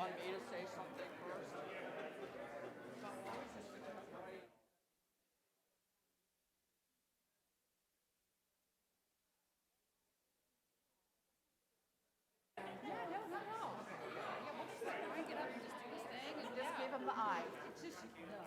want me to say something first? Give him the eye. It's just, no.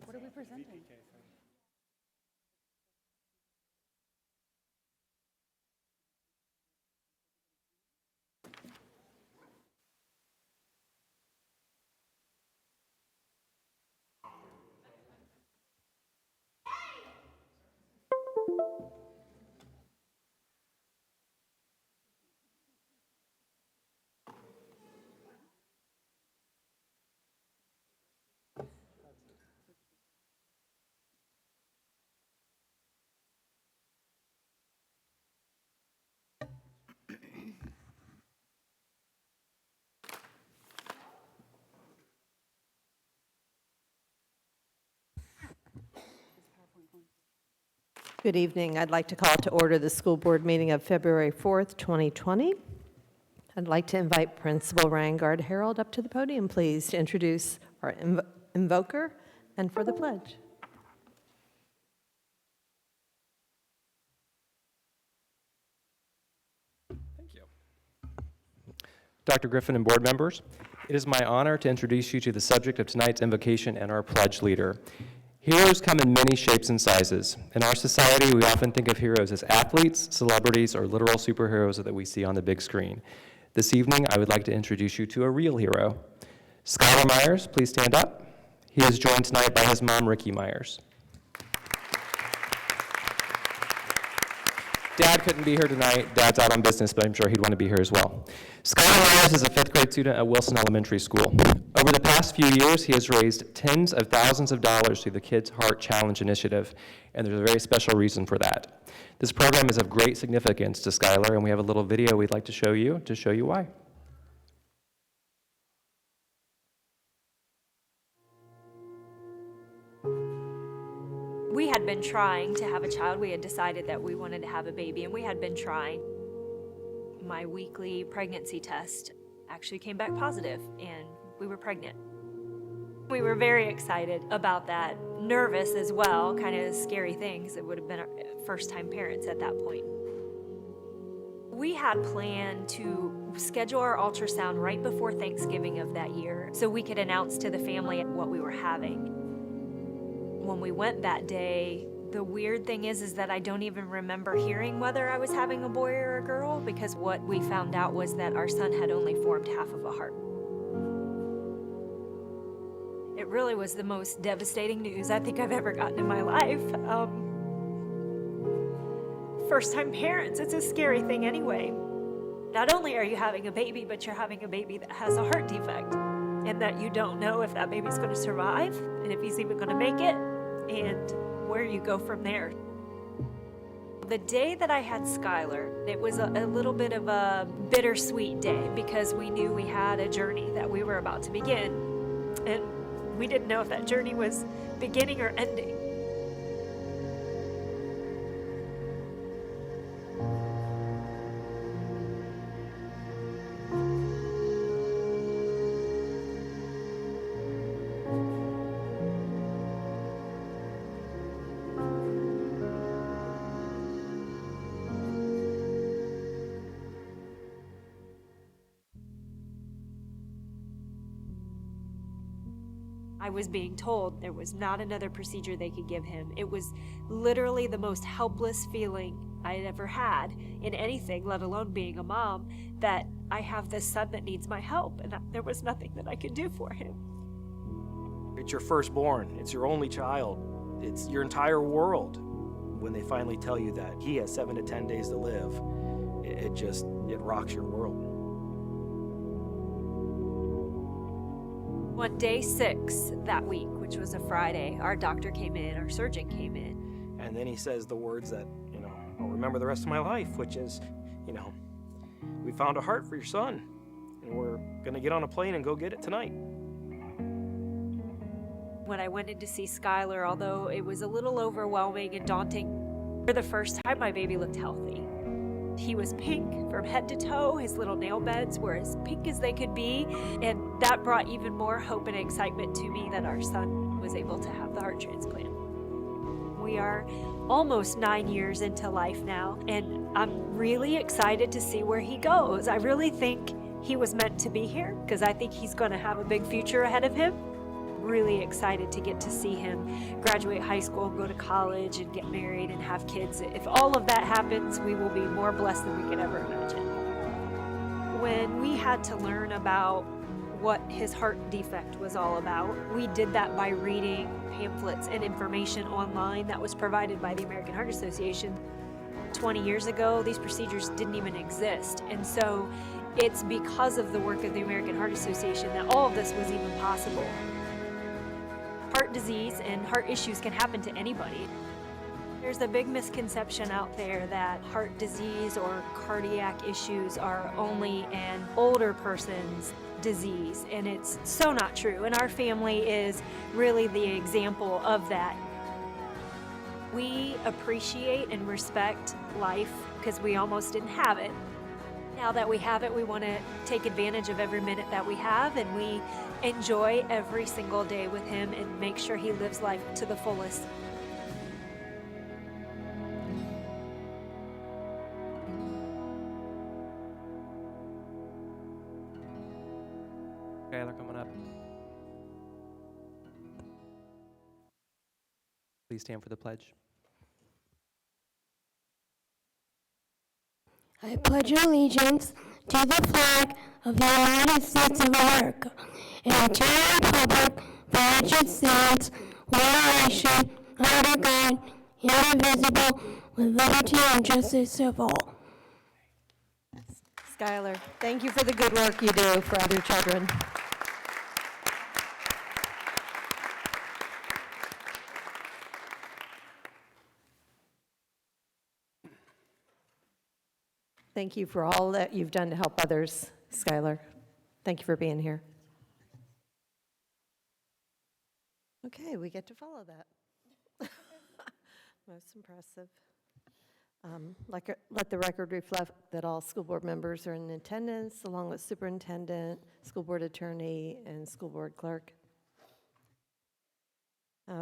What are we presenting? Good evening. I'd like to call to order the school board meeting of February 4th, 2020. I'd like to invite Principal Rangard Harold up to the podium, please, to introduce our invoker and for the pledge. Thank you. Dr. Griffin and board members, it is my honor to introduce you to the subject of tonight's invocation and our pledge leader. Heroes come in many shapes and sizes. In our society, we often think of heroes as athletes, celebrities, or literal superheroes that we see on the big screen. This evening, I would like to introduce you to a real hero. Skylar Myers, please stand up. He is joined tonight by his mom, Ricky Myers. Dad couldn't be here tonight. Dad's out on business, but I'm sure he'd want to be here as well. Skylar Myers is a fifth grade student at Wilson Elementary School. Over the past few years, he has raised tens of thousands of dollars through the Kids Heart Challenge initiative, and there's a very special reason for that. This program is of great significance to Skylar, and we have a little video we'd like to show you why. We had been trying to have a child. We had decided that we wanted to have a baby, and we had been trying. My weekly pregnancy test actually came back positive, and we were pregnant. We were very excited about that, nervous as well, kind of a scary thing, because it would have been our first-time parents at that point. We had planned to schedule our ultrasound right before Thanksgiving of that year so we could announce to the family what we were having. When we went that day, the weird thing is that I don't even remember hearing whether I was having a boy or a girl, because what we found out was that our son had only formed half of a heart. It really was the most devastating news I think I've ever gotten in my life. First-time parents, it's a scary thing anyway. Not only are you having a baby, but you're having a baby that has a heart defect, and that you don't know if that baby's going to survive, and if he's even going to make it, and where you go from there. The day that I had Skylar, it was a little bit of a bittersweet day, because we knew we had a journey that we were about to begin, and we didn't know if that journey was beginning or ending. I was being told there was not another procedure they could give him. It was literally the most helpless feeling I had ever had in anything, let alone being a mom, that I have this son that needs my help, and there was nothing that I could do for him. It's your firstborn, it's your only child, it's your entire world. When they finally tell you that he has 7 to 10 days to live, it rocks your world. On day 6 that week, which was a Friday, our doctor came in, our surgeon came in. And then he says the words that, I'll remember the rest of my life, which is, we found a heart for your son, and we're gonna get on a plane and go get it tonight. When I went in to see Skylar, although it was a little overwhelming and daunting, for the first time my baby looked healthy. He was pink from head to toe. His little nail beds were as pink as they could be, and that brought even more hope and excitement to me that our son was able to have the heart transplant. We are almost 9 years into life now, and I'm really excited to see where he goes. I really think he was meant to be here because I think he's going to have a big future ahead of him. Really excited to get to see him graduate high school, go to college, and get married and have kids. If all of that happens, we will be more blessed than we could ever imagine. When we had to learn about what his heart defect was all about, we did that by reading pamphlets and information online that was provided by the American Heart Association. 20 years ago, these procedures didn't even exist. And so it's because of the work of the American Heart Association that all of this was even possible. Heart disease and heart issues can happen to anybody. There's a big misconception out there that heart disease or cardiac issues are only an older person's disease, and it's so not true. And our family is really the example of that. We appreciate and respect life because we almost didn't have it. Now that we have it, we want to take advantage of every minute that we have, and we enjoy every single day with him and make sure he lives life to the fullest. Skylar, coming up. Please stand for the pledge. I pledge allegiance to the flag of the United States of America and to the republic for which it stands, one nation, under God, indivisible, with liberty and justice for all. Skylar, thank you for the good work you do for other children. Thank you for all that you've done to help others, Skylar. Thank you for being here. Okay, we get to follow that. Most impressive. Let the record reflect that all school board members are in attendance, along with superintendent, school board attorney, and school board clerk.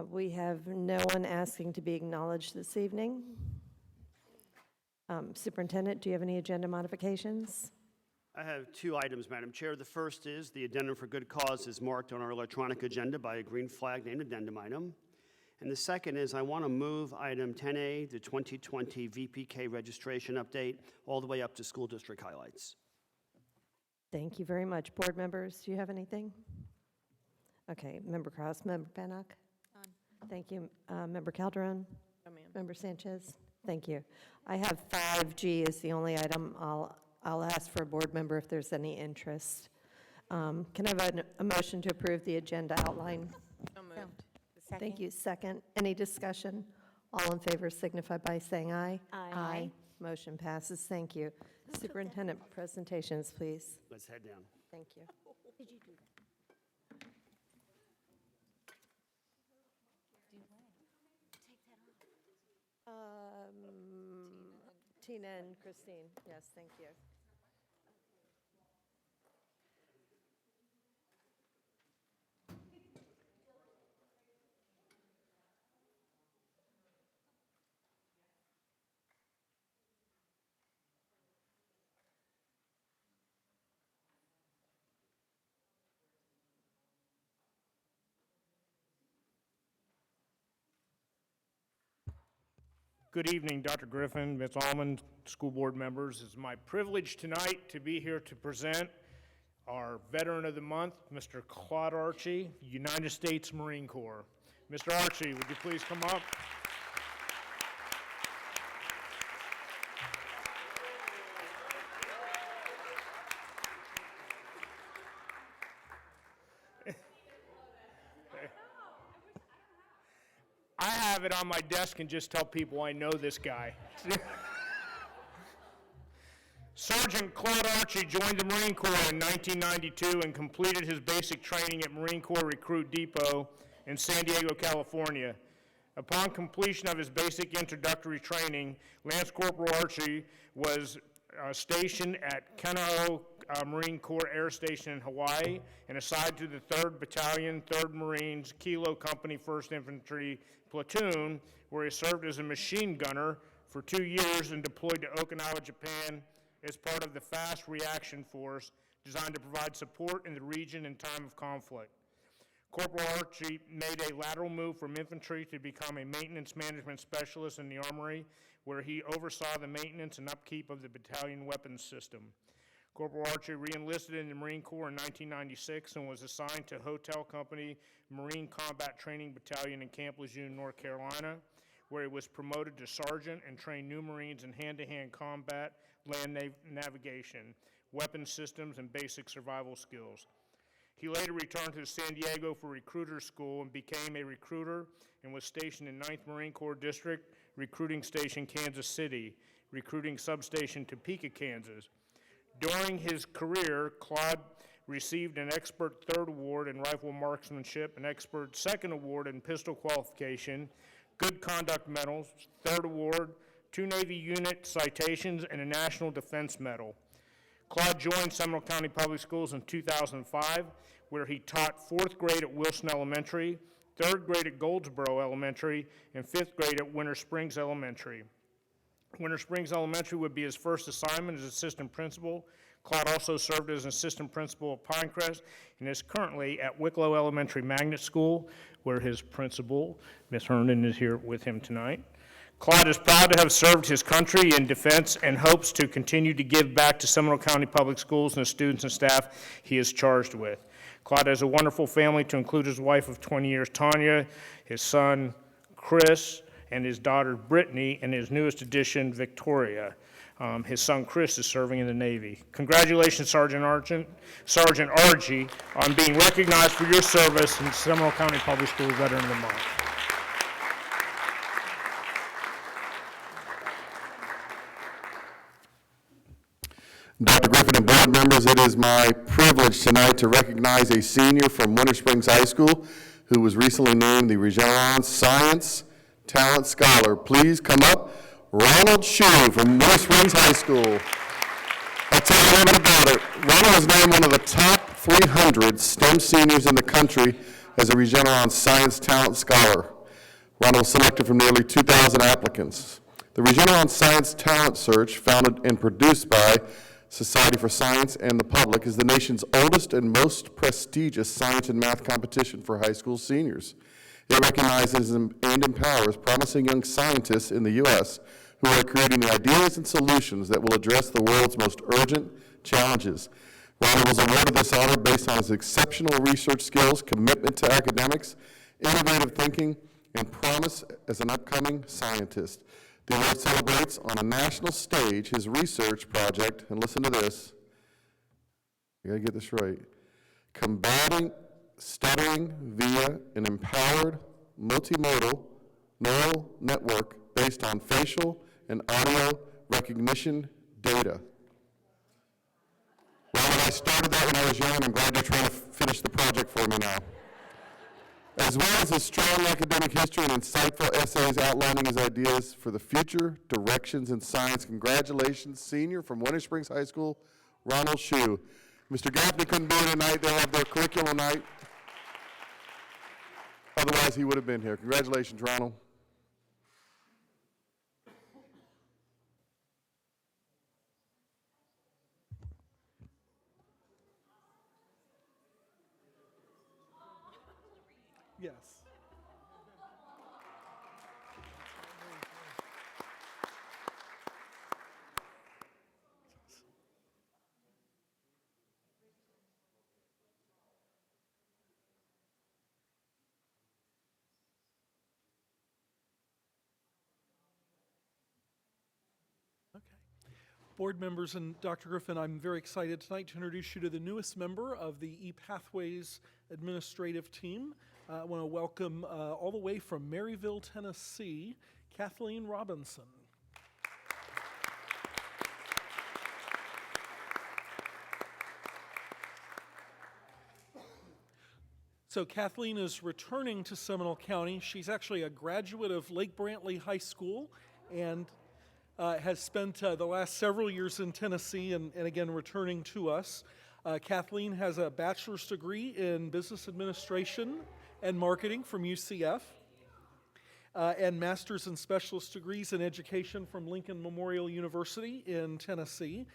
We have no one asking to be acknowledged this evening. Superintendent, do you have any agenda modifications? I have 2 items, Madam Chair. The first is the addendum for good cause is marked on our electronic agenda by a green flag named addendum item. And the second is I want to move item 10A, the 2020 VPK registration update, all the way up to school district highlights. Thank you very much. Board members, do you have anything? Okay, Member Cross, Member Bannock? None. Thank you. Member Calderon? No, ma'am. Member Sanchez? Thank you. I have 5G is the only item I'll ask for a board member if there's any interest. Can I have a motion to approve the agenda outline? So moved. Thank you. Second. Any discussion? All in favor signify by saying aye. Aye. Motion passes. Thank you. Superintendent presentations, please. Let's head down. Thank you. Tina and Christine. Yes, thank you. Good evening, Dr. Griffin, Ms. Almond, school board members. It's my privilege tonight to be here to present our Veteran of the Month, Mr. Claude Archie, United States Marine Corps. Mr. Archie, would you please come up? I have it on my desk and just tell people I know this guy. Sergeant Claude Archie joined the Marine Corps in 1992 and completed his basic training at Marine Corps Recruit Depot in San Diego, California. Upon completion of his basic introductory training, Lance Corporal Archie was stationed at Kanao Marine Corps Air Station in Hawaii and assigned to the 3rd Battalion, 3rd Marines, Kilo Company, 1st Infantry Platoon, where he served as a machine gunner for 2 years and deployed to Okinawa, Japan, as part of the Fast Reaction Force designed to provide support in the region in time of conflict. Corporal Archie made a lateral move from infantry to become a maintenance management specialist in the Armory, where he oversaw the maintenance and upkeep of the battalion weapons system. Corporal Archie re-enlisted in the Marine Corps in 1996 and was assigned to Hotel Company Marine Combat Training Battalion in Camp Lejeune, North Carolina, where he was promoted to sergeant and trained new Marines in hand-to-hand combat, land navigation, weapons systems, and basic survival skills. He later returned to San Diego for recruiter school and became a recruiter and was stationed in 9th Marine Corps District, Recruiting Station, Kansas City, Recruiting Substation, Topeka, Kansas. During his career, Claude received an Expert 3rd Award in Rifle Marksmanship, an Expert 2nd Award in Pistol Qualification, Good Conduct Medals, 3rd Award, 2 Navy unit citations, and a National Defense Medal. Claude joined Seminole County Public Schools in 2005, where he taught 4th grade at Wilson Elementary, 3rd grade at Goldsboro Elementary, and 5th grade at Winter Springs Elementary. Winter Springs Elementary would be his first assignment as assistant principal. Claude also served as an assistant principal at Pinecrest and is currently at Wicklow Elementary Magnet School, where his principal, Ms. Herndon, is here with him tonight. Claude is proud to have served his country in defense and hopes to continue to give back to Seminole County Public Schools and the students and staff he is charged with. Claude has a wonderful family to include his wife of 20 years, Tanya, his son, Chris, and his daughter, Brittany, and his newest addition, Victoria. His son, Chris, is serving in the Navy. Congratulations, Sergeant Archie, on being recognized for your service in Seminole County Public Schools Veteran of the Month. Dr. Griffin and board members, it is my privilege tonight to recognize a senior from Winter Springs High School who was recently named the Regeneron Science Talent Scholar. Please come up, Ronald Shue from Winter Springs High School. I'll tell you a little bit about it. Ronald was named one of the top 300 STEM seniors in the country as a Regeneron Science Talent Scholar. Ronald was selected from nearly 2,000 applicants. The Regeneron Science Talent Search, founded and produced by Society for Science and the Public, is the nation's oldest and most prestigious science and math competition for high school seniors. It recognizes and empowers promising young scientists in the U.S. who are creating the ideas and solutions that will address the world's most urgent challenges. Ronald was awarded this honor based on his exceptional research skills, commitment to academics, innovative thinking, and promise as an upcoming scientist. The award celebrates on a national stage his research project, and listen to this, you gotta get this right, combating stuttering via an empowered multimodal neural network based on facial and audio recognition data. Ronald, I started that when I was young, and I'm glad you're trying to finish the project for me now. As well as his strong academic history and insightful essays outlining his ideas for the future directions in science. Congratulations, senior from Winter Springs High School, Ronald Shue. Mr. Gaffney couldn't be here tonight. They'll have their curriculum night. Otherwise, he would have been here. Congratulations, Ronald. Yes. board members, and Dr. Griffin, I'm very excited tonight to introduce you to the newest member of the ePathways administrative team. I want to welcome all the way from Maryville, Tennessee, Kathleen Robinson. So Kathleen is returning to Seminole County. She's actually a graduate of Lake Brantley High School and has spent the last several years in Tennessee and again returning to us. Kathleen has a bachelor's degree in business administration and marketing from UCF and master's and specialist degrees in education from Lincoln Memorial University in Tennessee.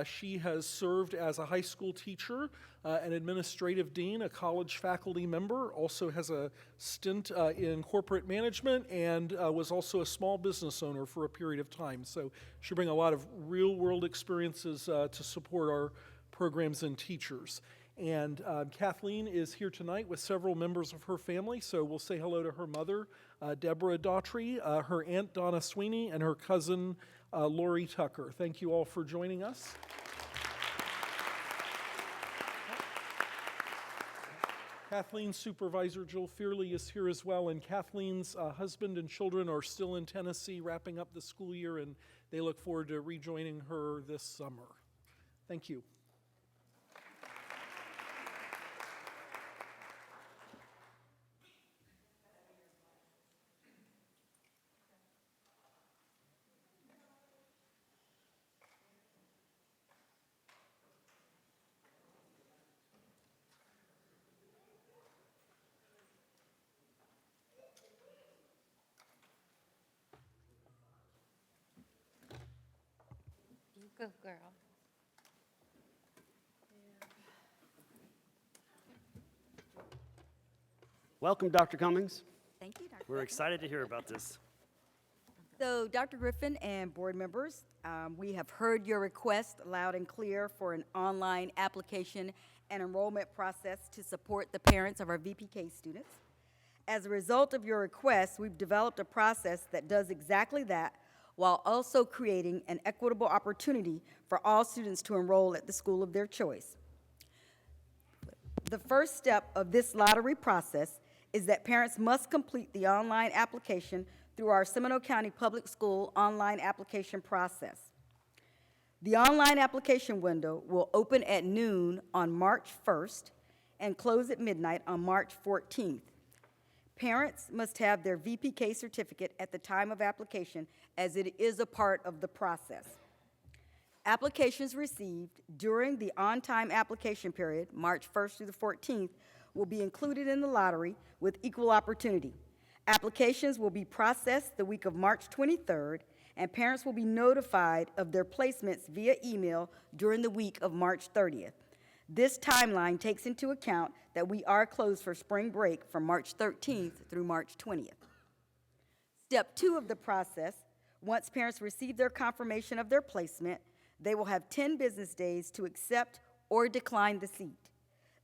She has served as a high school teacher, an administrative dean, a college faculty member, also has a stint in corporate management, and was also a small business owner for a period of time. So she brings a lot of real-world experiences to support our programs and teachers. And Kathleen is here tonight with several members of her family, so we'll say hello to her mother, Deborah Daughtry, her aunt Donna Sweeney, and her cousin Lori Tucker. Thank you all for joining us. Kathleen's supervisor, Jill Fearley, is here as well, and Kathleen's husband and children are still in Tennessee wrapping up the school year, and they look forward to rejoining her this summer. Thank you. Good girl. Welcome, Dr. Cummings. Thank you, Dr. We're Griffin. excited to hear about this. So, Dr. Griffin and board members, we have heard your request loud and clear for an online application and enrollment process to support the parents of our VPK students. As a result of your request, we've developed a process that does exactly that, while also creating an equitable opportunity for all students to enroll at the school of their choice. The first step of this lottery process is that parents must complete the online application through our Seminole County Public School online application process. The online application window will open at noon on March 1st and close at midnight on March 14th. Parents must have their VPK certificate at the time of application, as it is a part of the process. Applications received during the on-time application period, March 1st through the 14th, will be included in the lottery with equal opportunity. Applications will be processed the week of March 23rd, and parents will be notified of their placements via email during the week of March 30th. This timeline takes into account that we are closed for spring break from March 13th through March 20th. Step 2 of the process, once parents receive their confirmation of their placement, they will have 10 business days to accept or decline the seat.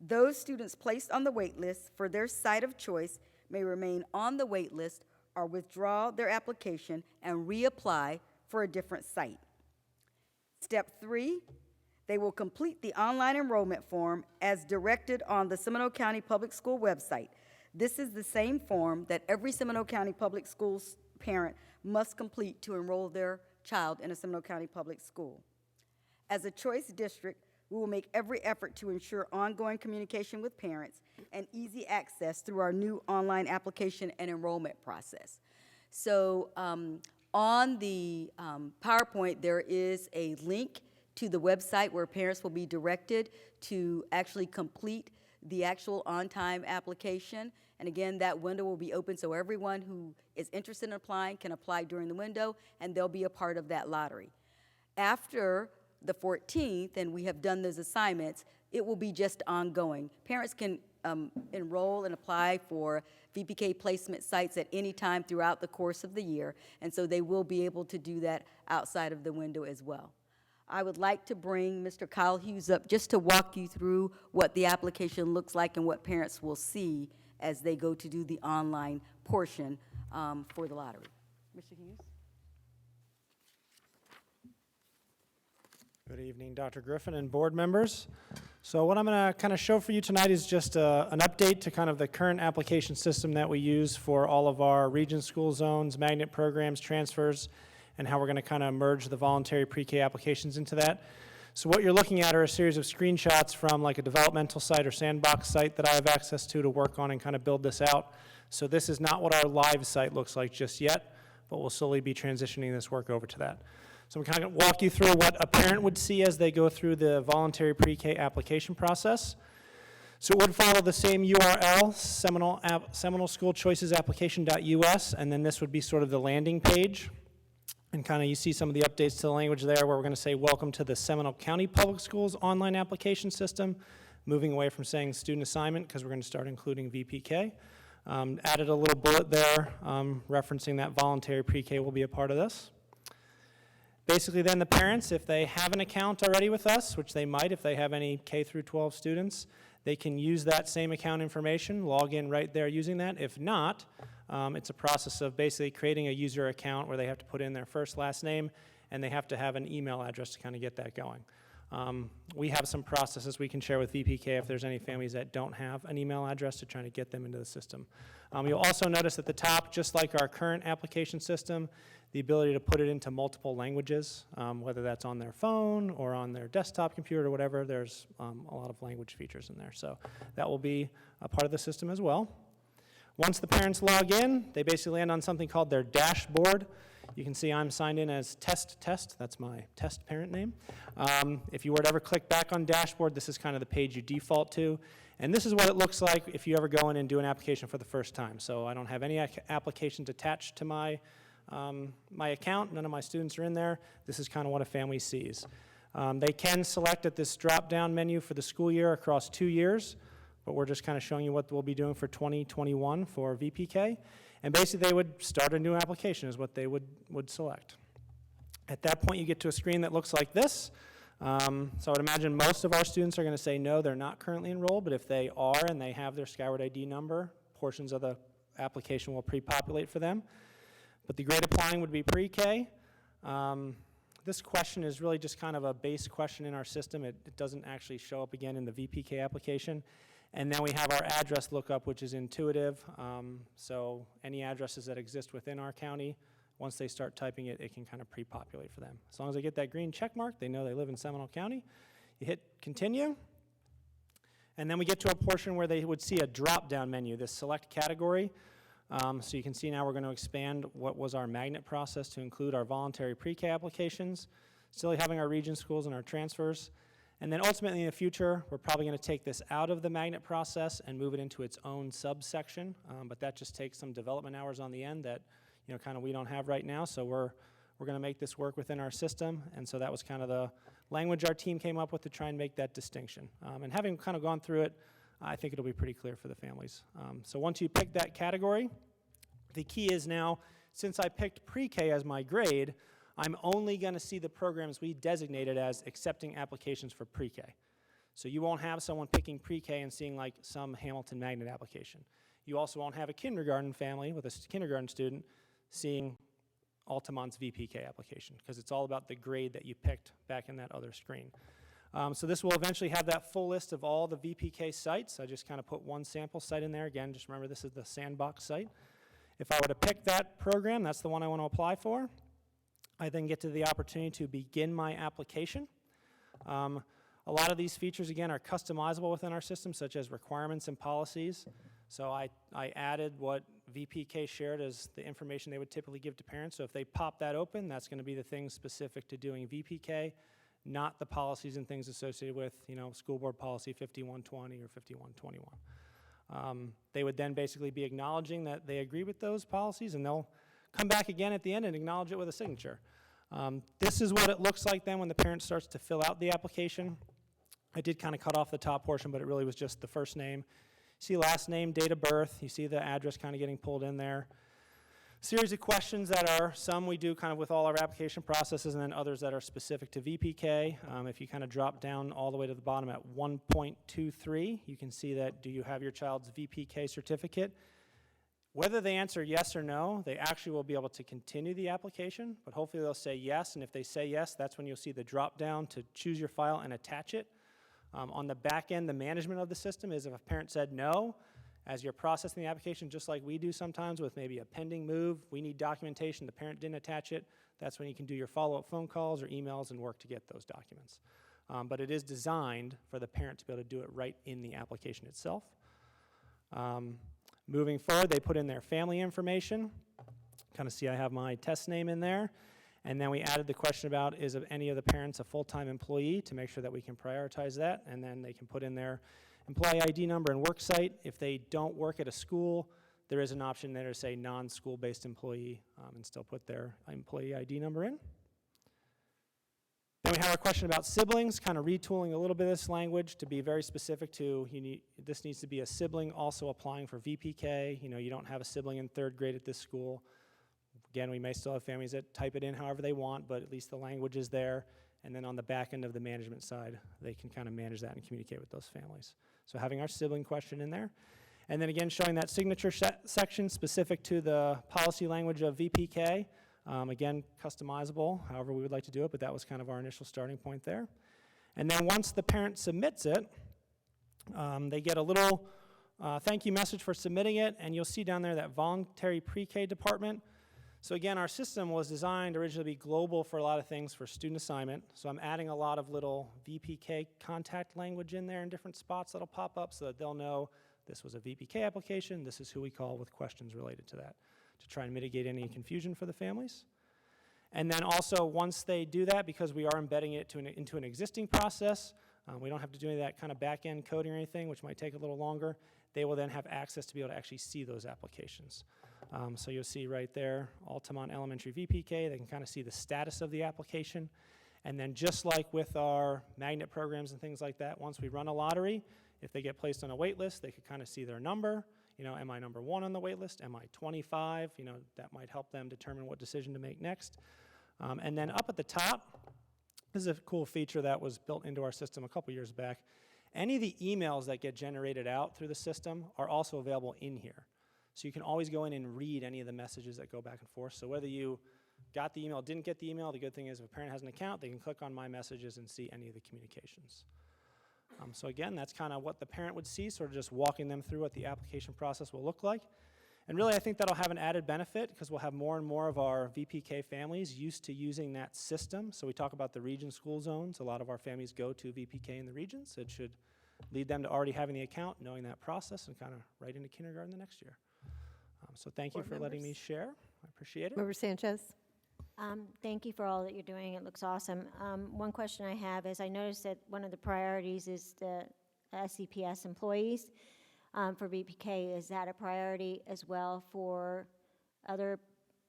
Those students placed on the wait list for their site of choice may remain on the wait list or withdraw their application and reapply for a different site. Step 3, they will complete the online enrollment form as directed on the Seminole County Public School website. This is the same form that every Seminole County Public Schools parent must complete to enroll their child in a Seminole County Public School. As a choice district, we will make every effort to ensure ongoing communication with parents and easy access through our new online application and enrollment process. So on the PowerPoint, there is a link to the website where parents will be directed to actually complete the actual on-time application. And again, that window will be open so everyone who is interested in applying can apply during the window, and they'll be a part of that lottery. After the 14th, and we have done those assignments, it will be just ongoing. Parents can enroll and apply for VPK placement sites at any time throughout the course of the year, and so they will be able to do that outside of the window as well. I would like to bring Mr. Kyle Hughes up just to walk you through what the application looks like and what parents will see as they go to do the online portion for the lottery. Mr. Hughes? Good evening, Dr. Griffin and board members. So what I'm going to kind of show for you tonight is just an update to kind of the current application system that we use for all of our region school zones, magnet programs, transfers, and how we're going to kind of merge the voluntary pre-K applications into that. So what you're looking at are a series of screenshots from like a developmental site or sandbox site that I have access to work on and kind of build this out. So this is not what our live site looks like just yet, but we'll slowly be transitioning this work over to that. So I'm kind of walk you through what a parent would see as they go through the voluntary pre-K application process. So it would follow the same URL, Seminole School Choices Application.us, and then this would be sort of the landing page. And kind of you see some of the updates to the language there where we're going to say welcome to the Seminole County Public Schools online application system, moving away from saying student assignment because we're going to start including VPK. Added a little bullet there referencing that voluntary pre-K will be a part of this. Basically then the parents, if they have an account already with us, which they might if they have any K through 12 students, they can use that same account information, log in right there using that. If not, it's a process of basically creating a user account where they have to put in their first, last name, and they have to have an email address to kind of get that going. We have some processes we can share with VPK if there's any families that don't have an email address to try to get them into the system. You'll also notice at the top, just like our current application system, the ability to put it into multiple languages, whether that's on their phone or on their desktop computer or whatever. There's a lot of language features in there. So that will be a part of the system as well. Once the parents log in, they basically land on something called their dashboard. You can see I'm signed in as test. That's my test parent name. If you were to ever click back on dashboard, this is kind of the page you default to. And this is what it looks like if you ever go in and do an application for the first time. So I don't have any applications attached to my account. None of my students are in there. This is kind of what a family sees. They can select at this drop-down menu for the school year across 2 years, but we're just kind of showing you what we'll be doing for 2021 for VPK. And basically they would start a new application is what they would select. At that point you get to a screen that looks like this. So I would imagine most of our students are going to say no, they're not currently enrolled, but if they are and they have their Skyward ID number, portions of the application will pre-populate for them. But the grade applying would be pre-K. This question is really just kind of a base question in our system. It doesn't actually show up again in the VPK application. And then we have our address lookup, which is intuitive. So any addresses that exist within our county, once they start typing it, it can kind of pre-populate for them. As long as they get that green check mark, they know they live in Seminole County. You hit continue. And then we get to a portion where they would see a drop-down menu, this select category. So you can see now we're going to expand what was our magnet process to include our voluntary pre-K applications, still having our region schools and our transfers. And then ultimately in the future, we're probably going to take this out of the magnet process and move it into its own subsection. But that just takes some development hours on the end that kind of we don't have right now. So we're going to make this work within our system. And so that was kind of the language our team came up with to try and make that distinction. And having kind of gone through it, I think it'll be pretty clear for the families. So once you pick that category, the key is now, since I picked pre-K as my grade, I'm only going to see the programs we designated as accepting applications for pre-K. So you won't have someone picking pre-K and seeing like some Hamilton Magnet application. You also won't have a kindergarten family with a kindergarten student seeing Altamont's VPK application, because it's all about the grade that you picked back in that other screen. So this will eventually have that full list of all the VPK sites. I just kind of put one sample site in there. Again, just remember this is the sandbox site. If I were to pick that program, that's the one I want to apply for. I then get to the opportunity to begin my application. A lot of these features, again, are customizable within our system, such as requirements and policies. So I added what VPK shared as the information they would typically give to parents. So if they pop that open, that's going to be the things specific to doing VPK, not the policies and things associated with, school board policy 5120 or 5121. They would then basically be acknowledging that they agree with those policies, and they'll come back again at the end and acknowledge it with a signature. This is what it looks like then when the parent starts to fill out the application. I did kind of cut off the top portion, but it really was just the first name. You see last name, date of birth. You see the address kind of getting pulled in there. Series of questions that are, some we do kind of with all our application processes, and then others that are specific to VPK. If you kind of drop down all the way to the bottom at 1.23, you can see that, do you have your child's VPK certificate? Whether they answer yes or no, they actually will be able to continue the application, but hopefully they'll say yes, and if they say yes, that's when you'll see the drop down to choose your file and attach it. On the back end, the management of the system is if a parent said no, as you're processing the application, just like we do sometimes with maybe a pending move, we need documentation, the parent didn't attach it, that's when you can do your follow-up phone calls or emails and work to get those documents. But it is designed for the parent to be able to do it right in the application itself. Moving forward, they put in their family information. Kind of see I have my test name in there. And then we added the question about is any of the parents a full-time employee to make sure that we can prioritize that. And then they can put in their employee ID number and work site. If they don't work at a school, there is an option there to say non-school-based employee and still put their employee ID number in. Then we have a question about siblings, kind of retooling a little bit of this language to be very specific to, this needs to be a sibling also applying for VPK. You don't have a sibling in 3rd grade at this school. Again, we may still have families that type it in however they want, but at least the language is there. And then on the back end of the management side, they can kind of manage that and communicate with those families. So having our sibling question in there. And then again, showing that signature section specific to the policy language of VPK. Again, customizable, however we would like to do it, but that was kind of our initial starting point there. And then once the parent submits it, they get a little thank you message for submitting it, and you'll see down there that voluntary pre-K department. So again, our system was designed originally to be global for a lot of things for student assignment, so I'm adding a lot of little VPK contact language in there in different spots that'll pop up so that they'll know this was a VPK application, this is who we call with questions related to that, to try and mitigate any confusion for the families. And then also, once they do that, because we are embedding it into an existing process, we don't have to do any of that kind of back-end coding or anything, which might take a little longer. They will then have access to be able to actually see those applications. So you'll see right there, Altamont Elementary VPK, they can kind of see the status of the application. And then just like with our magnet programs and things like that, once we run a lottery, if they get placed on a wait list, they could kind of see their number. Am I number 1 on the wait list? Am I 25? That might help them determine what decision to make next. And then up at the top, this is a cool feature that was built into our system a couple years back. Any of the emails that get generated out through the system are also available in here. So you can always go in and read any of the messages that go back and forth. So whether you got the email, didn't get the email, the good thing is if a parent has an account, they can click on My Messages and see any of the communications. So again, that's kind of what the parent would see, sort of just walking them through what the application process will look like. And really, I think that'll have an added benefit because we'll have more and more of our VPK families used to using that system. So we talk about the region school zones. A lot of our families go to VPK in the regions. So it should lead them to already having the account, knowing that process, and kind of right into kindergarten the next year. So thank you for letting me share. I appreciate it. Member Sanchez? Thank you for all that you're doing. It looks awesome. One question I have is I noticed that one of the priorities is the SCPS employees for VPK. Is that a priority as well for other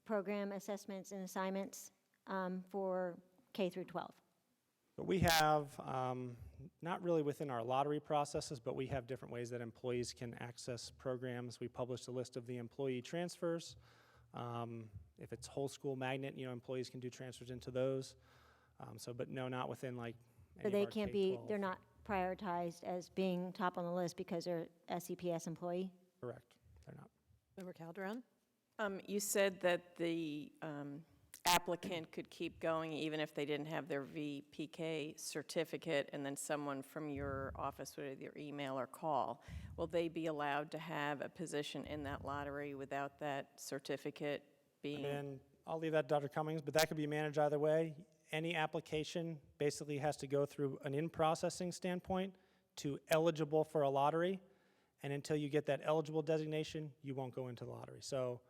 program assessments and assignments for K through 12? But we have, not really within our lottery processes, but we have different ways that employees can access programs. We published a list of the employee transfers. If it's whole school magnet, employees can do transfers into those. But no, not within like any So of they our can't K-12. they're not prioritized as being top on the list because they're a CPS employee? Correct, they're not. Member Calderon? You said that the applicant could keep going even if they didn't have their VPK certificate, and then someone from your office would either email or call. Will they be allowed to have a position in that lottery without that certificate being? And I'll leave that to Dr. Cummings, but that could be managed either way. Any application basically has to go through an in-processing standpoint to eligible for a lottery, and until you get that eligible designation, you won't go into the lottery. So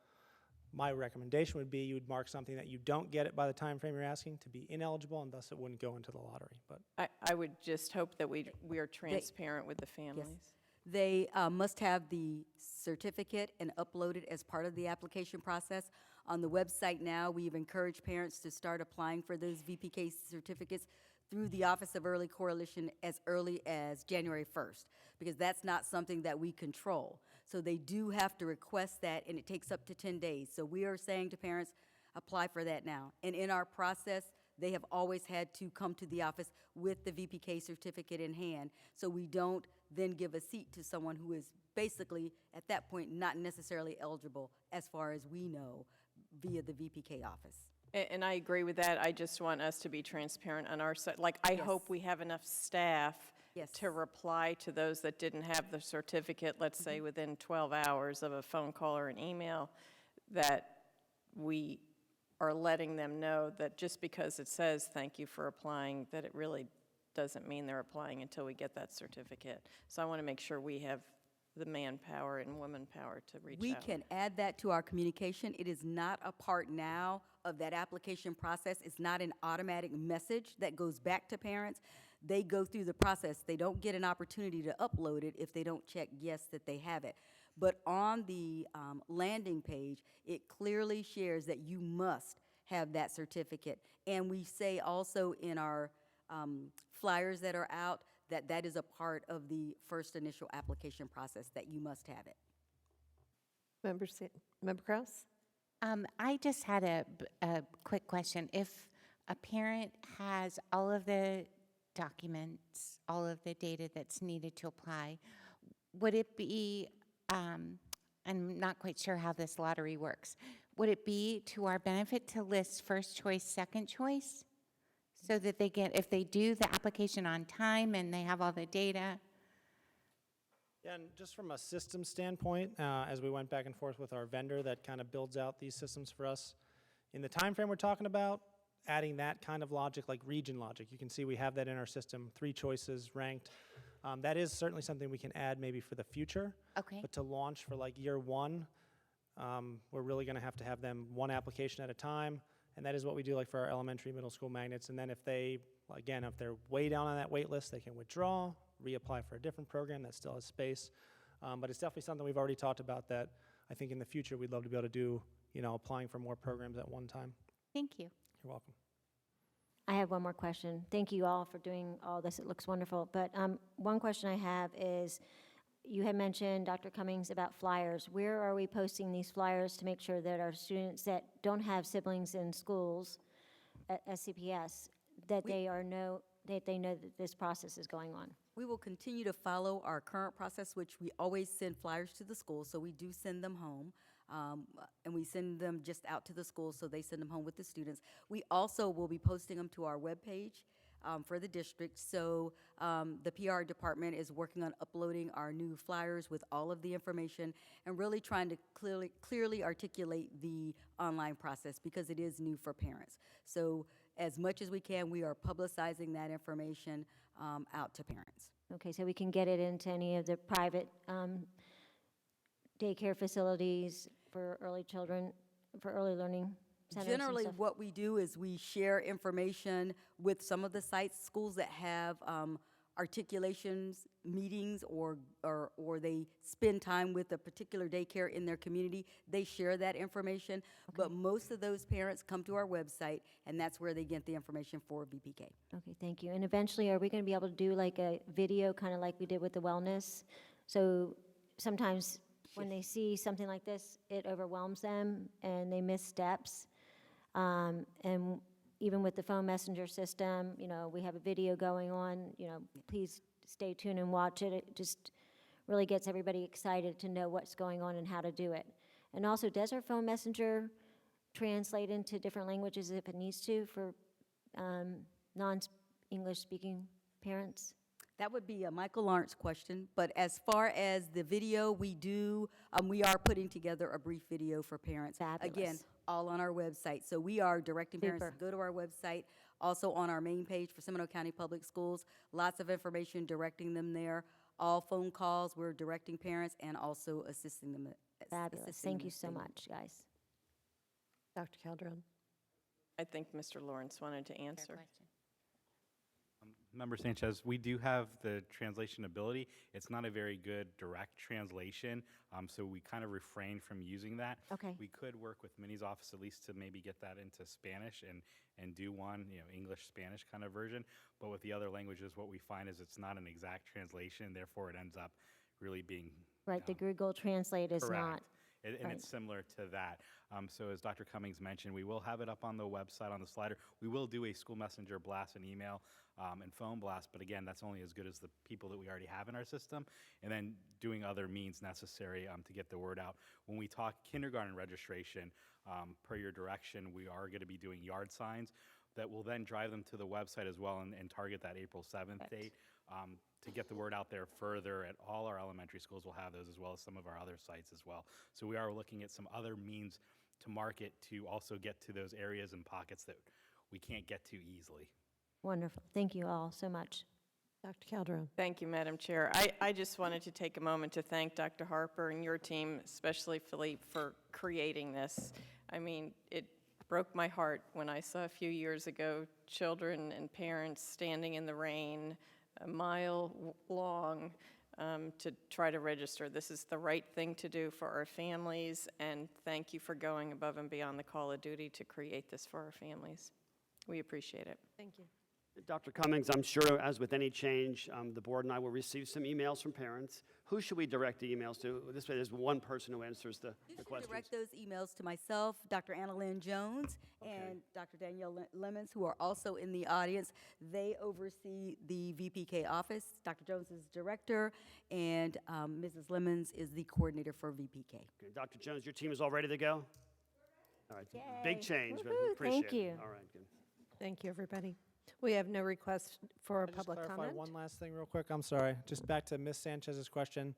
my recommendation would be you would mark something that you don't get it by the time frame you're asking to be ineligible, and thus it wouldn't go into the lottery. But I would just hope that we are transparent with the families. Yes. They must have the certificate and upload it as part of the application process. On the website now, we've encouraged parents to start applying for those VPK certificates through the Office of Early Correlation as early as January 1st, because that's not something that we control. So they do have to request that, and it takes up to 10 days. So we are saying to parents, apply for that now. And in our process, they have always had to come to the office with the VPK certificate in hand, so we don't then give a seat to someone who is basically, at that point, not necessarily eligible, as far as we know, via the VPK office. And I agree with that. I just want us to be transparent on our side. Like, I hope we have enough staff Yes. to reply to those that didn't have the certificate, let's say within 12 hours of a phone call or an email, that we are letting them know that just because it says thank you for applying, that it really doesn't mean they're applying until we get that certificate. So I want to make sure we have the manpower and womanpower to reach out. We can add that to our communication. It is not a part now of that application process. It's not an automatic message that goes back to parents. They go through the process. They don't get an opportunity to upload it if they don't check yes that they have it. But on the landing page, it clearly shares that you must have that certificate. And we say also in our flyers that are out that that is a part of the first initial application process, that you must have it. Member Krause? I just had a quick question. If a parent has all of the documents, all of the data that's needed to apply, would it be, I'm not quite sure how this lottery works, would it be to our benefit to list first choice, second choice? So that they get, if they do the application on time and they have all the data? Yeah, and just from a system standpoint, as we went back and forth with our vendor that kind of builds out these systems for us, in the time frame we're talking about, adding that kind of logic, like region logic, you can see we have that in our system, 3 choices ranked. That is certainly something we can add maybe for the future. Okay. But to launch for like year 1, we're really going to have them 1 application at a time. And that is what we do like for our elementary, middle school magnets. And then if they, again, if they're way down on that wait list, they can withdraw, reapply for a different program that still has space. But it's definitely something we've already talked about that I think in the future we'd love to be able to do, you know, applying for more programs at one time. Thank you. You're welcome. I have one more question. Thank you all for doing all this. It looks wonderful. But one question I have is, you had mentioned, Dr. Cummings, about flyers. Where are we posting these flyers to make sure that our students that don't have siblings in schools at SCPS, that they know that this process is going on? We will continue to follow our current process, which we always send flyers to the school, so we do send them home. And we send them just out to the schools, so they send them home with the students. We also will be posting them to our webpage for the district. So the PR department is working on uploading our new flyers with all of the information and really trying to clearly articulate the online process because it is new for parents. So as much as we can, we are publicizing that information out to parents. Okay, so we can get it into any of the private daycare facilities for early children, for early learning centers and Generally, stuff? what we do is we share information with some of the sites, schools that have articulations, meetings, or they spend time with a particular daycare in their community. They share that information, but most of those parents come to our website, and that's where they get the information for VPK. Okay, thank you. And eventually, are we going to be able to do like a video, kind of like we did with the wellness? So sometimes when they see something like this, it overwhelms them and they miss steps. And even with the phone messenger system, you know, we have a video going on, you know, please stay tuned and watch it. It just really gets everybody excited to know what's going on and how to do it. And also, does our phone messenger translate into different languages if it needs to for non-English speaking parents? That would be a Michael Lawrence question, but as far as the video, we are putting together a brief video for parents. Fabulous. Again, all on our website. So we are directing parents to go to our website, also on our main page for Seminole County Public Schools, lots of information directing them there. All phone calls, we're directing parents and also assisting them. Fabulous. Thank you so much, guys. Dr. Calderon? I think Mr. Lawrence wanted to answer. Member Sanchez, we do have the translation ability. It's not a very good direct translation, so we kind of refrain from using that. Okay. We could work with Minnie's office at least to maybe get that into Spanish and do one, you know, English-Spanish kind of version. But with the other languages, what we find is it's not an exact translation, therefore it ends up really being Right, the Google Translate is correct. not. And Right. it's similar to that. So as Dr. Cummings mentioned, we will have it up on the website on the slider. We will do a school messenger blast and email and phone blast, but again, that's only as good as the people that we already have in our system, and then doing other means necessary to get the word out. When we talk kindergarten registration, per your direction, we are going to be doing yard signs that will then drive them to the website as well and target that April 7th date to get the word out there further. At all our elementary schools will have those, as well as some of our other sites as well. So we are looking at some other means to market to also get to those areas and pockets that we can't get to easily. Wonderful. Thank you all so much. Dr. Calderon. Thank you, Madam Chair. I just wanted to take a moment to thank Dr. Harper and your team, especially Philippe, for creating this. I mean, it broke my heart when I saw a few years ago children and parents standing in the rain a mile long to try to register. This is the right thing to do for our families, and thank you for going above and beyond the call of duty to create this for our families. We appreciate it. Thank you. Dr. Cummings, I'm sure, as with any change, the board and I will receive some emails from parents. Who should we direct the emails to? This way, there's one person who answers the questions. Direct those emails to myself, Dr. Annalyn Jones, and Dr. Danielle Lemons, who are also in the audience. They oversee the VPK office. Dr. Jones is director, and Mrs. Lemons is the coordinator for VPK. Okay, Dr. Jones, your team is all ready to go? All right, big change, but we Woohoo, appreciate thank it. you. All right, good. Thank you, everybody. We have no request for a Can I public just clarify comment. one last thing real quick? I'm sorry. Just back to Ms. Sanchez's question.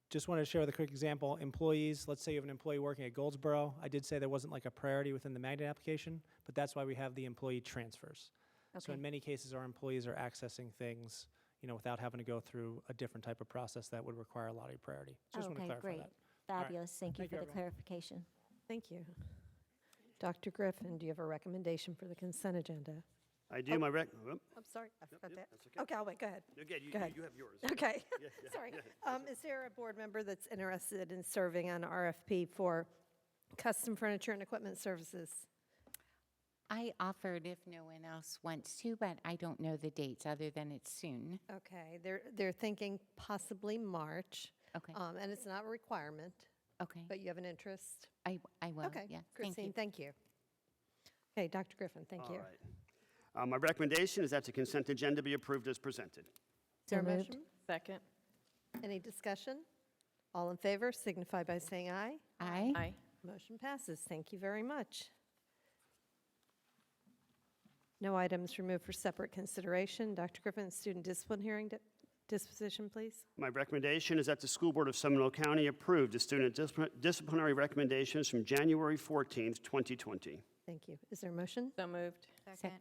Just wanted to share with a quick example. Employees, let's say you have an employee working at Goldsboro. I did say there wasn't like a priority within the magnet application, but that's why we have the employee transfers. So Okay. in many cases, our employees are accessing things, without having to go through a different type of process that would require a lottery priority. Just want to Okay, clarify great. that. All right. Fabulous. Thank you Thank for you, the everyone. clarification. Thank you. Dr. Griffin, do you have a recommendation for the consent agenda? I do my I'm sorry, I forgot that. that's okay. Okay, I'll wait, go ahead. Again, Go ahead. you have yours. Okay, Yeah, yeah, sorry. yeah. Is there a board member that's interested in serving on RFP for custom furniture and equipment services? I offered if no one else wants to, but I don't know the dates other than it's soon. Okay, they're thinking possibly March. Okay. And it's not a requirement, Okay. but you have an interest? I will, Okay, yeah. Thank Christine, you. thank you. Okay, Dr. Griffin, thank you. All right. My recommendation is that the consent agenda be approved as presented. Is there a So moved. motion? Second. Any discussion? All in favor signify by saying aye. Aye. Aye. Motion passes. Thank you very much. No items removed for separate consideration. Dr. Griffin, student discipline hearing disposition, please. My recommendation is that the School Board of Seminole County approve the student disciplinary recommendations from January 14th, 2020. Thank you. Is there a motion? So moved. Second.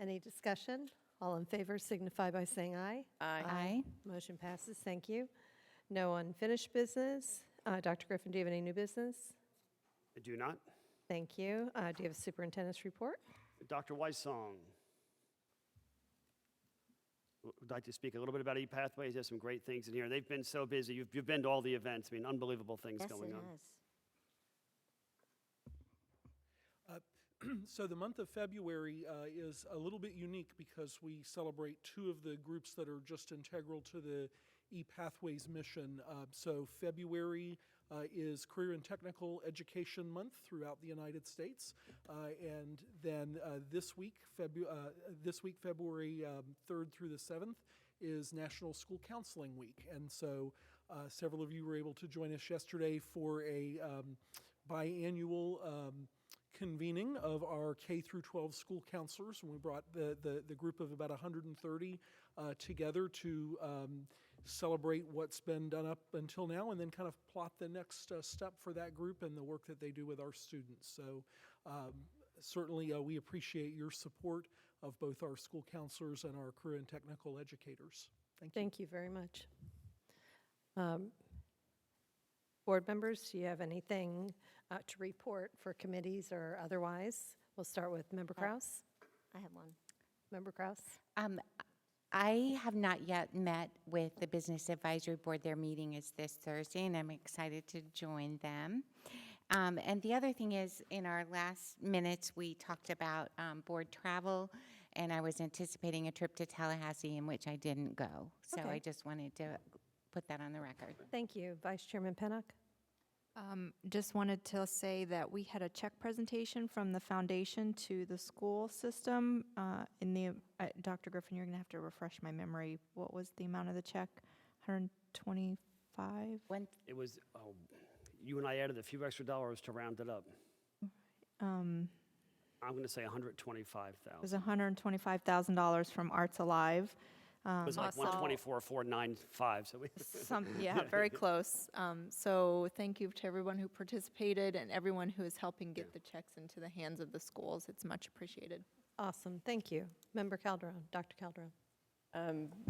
Any discussion? All in favor signify by saying aye. Aye. Motion passes. Thank you. No unfinished business. Dr. Griffin, do you have any new business? I do not. Thank you. Do you have a superintendent's report? Dr. Weissong would like to speak a little bit about ePathways. There's some great things in here. They've been so busy. You've been to all the events. I mean, unbelievable things Yes, going it on. has. So the month of February is a little bit unique because we celebrate two of the groups that are just integral to the ePathways mission. So February is Career and Technical Education Month throughout the United States. And then this week, February 3rd through the 7th, is National School Counseling Week. And so several of you were able to join us yesterday for a biannual convening of our K through 12 school counselors, and we brought the group of about 130 together to celebrate what's been done up until now, and then kind of plot the next step for that group and the work that they do with our students. So certainly we appreciate your support of both our school counselors and our career and technical educators. Thank you. Thank you very much. Board members, do you have anything to report for committees or otherwise? We'll start with Member Kraus. I have one. Member Kraus? I have not yet met with the Business Advisory Board. Their meeting is this Thursday, and I'm excited to join them. And the other thing is, in our last minutes, we talked about board travel, and I was anticipating a trip to Tallahassee, in which I didn't go. So Okay. I just wanted to put that on the record. Thank you. Vice Chairman Pennock? Just wanted to say that we had a check presentation from the foundation to the school system. Dr. Griffin, you're going to have to refresh my memory. What was the amount of the check? 125? It was, you and I added a few extra dollars to round it up. Um, I'm going to say It $125,000. was $125,000 from Arts Alive. It was like 124,495, so we. Yeah, very close. So thank you to everyone who participated and everyone who is helping get the checks into the hands of the schools. It's much appreciated. Awesome, thank you. Member Calderon, Dr. Calderon.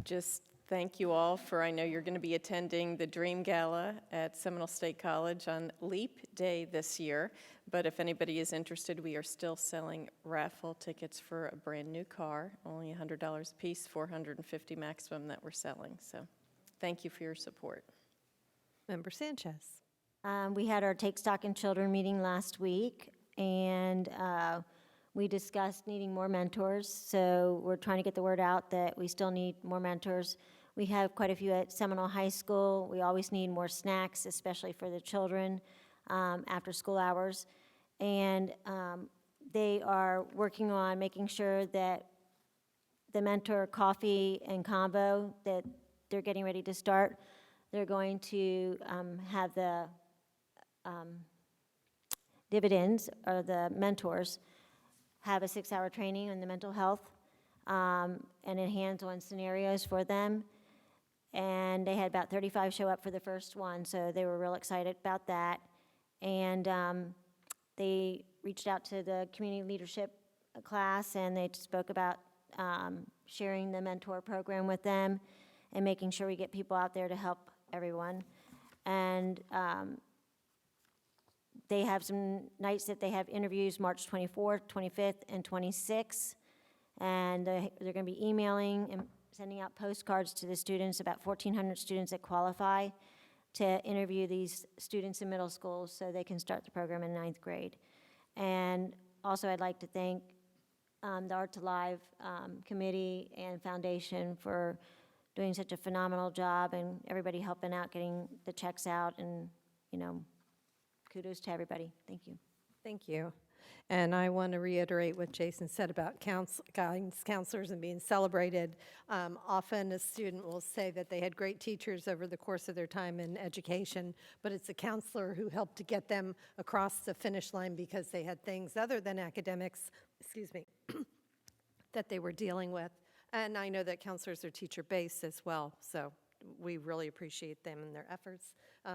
Just thank you all for, I know you're going to be attending the Dream Gala at Seminole State College on Leap Day this year, but if anybody is interested, we are still selling raffle tickets for a brand new car, only $100 a piece, $450 maximum that we're selling. So thank you for your support. Member Sanchez. We had our Take Stock in Children meeting last week, and we discussed needing more mentors. So we're trying to get the word out that we still need more mentors. We have quite a few at Seminole High School. We always need more snacks, especially for the children after school hours. And they are working on making sure that the mentor coffee and combo that they're getting ready to start, they're going to have the dividends, or the mentors, have a 6-hour training on the mental health and in hands-on scenarios for them. And they had about 35 show up for the first one, so they were real excited about that. And they reached out to the community leadership class, and they spoke about sharing the mentor program with them and making sure we get people out there to help everyone. And they have some nights that they have interviews, March 24th, 25th, and 26th. And they're going to be emailing and sending out postcards to the students, about 1,400 students that qualify, to interview these students in middle school so they can start the program in 9th grade. And also I'd like to thank the Art to Live committee and foundation for doing such a phenomenal job, and everybody helping out, getting the checks out, and, you know, kudos to everybody. Thank you. Thank you. And I want to reiterate what Jason said about guidance counselors and being celebrated. Often a student will say that they had great teachers over the course of their time in education, but it's a counselor who helped to get them across the finish line because they had things other than academics, that they were dealing with. And I know that counselors are teacher-based as well, so we really appreciate them and their efforts.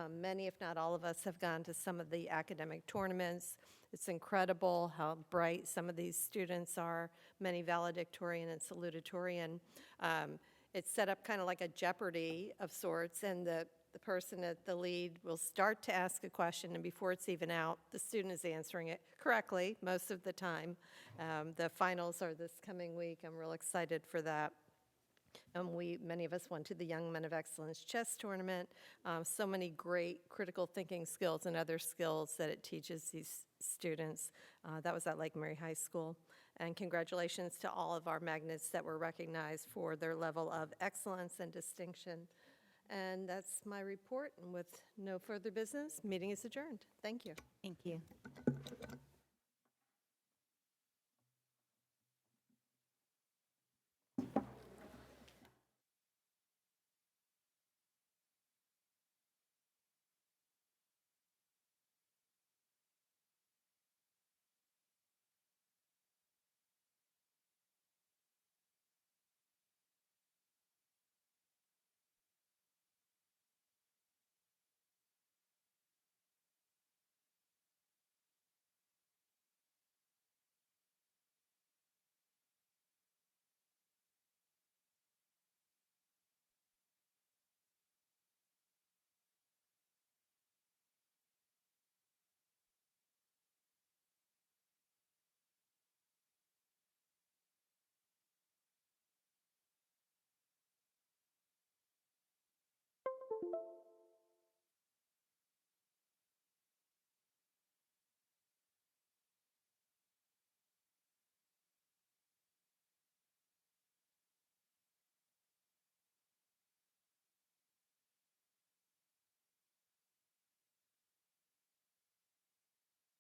Many, if not all of us, have gone to some of the academic tournaments. It's incredible how bright some of these students are, many valedictorian and salutatorian. It's set up kind of like a Jeopardy of sorts, and the person at the lead will start to ask a question, and before it's even out, the student is answering it correctly most of the time. The finals are this coming week. I'm real excited for that. Many of us went to the Young Men of Excellence chess tournament. So many great critical thinking skills and other skills that it teaches these students. That was at Lake Mary High School. And congratulations to all of our magnets that were recognized for their level of excellence and distinction. And that's my report. And with no further business, meeting is adjourned. Thank you. Thank you.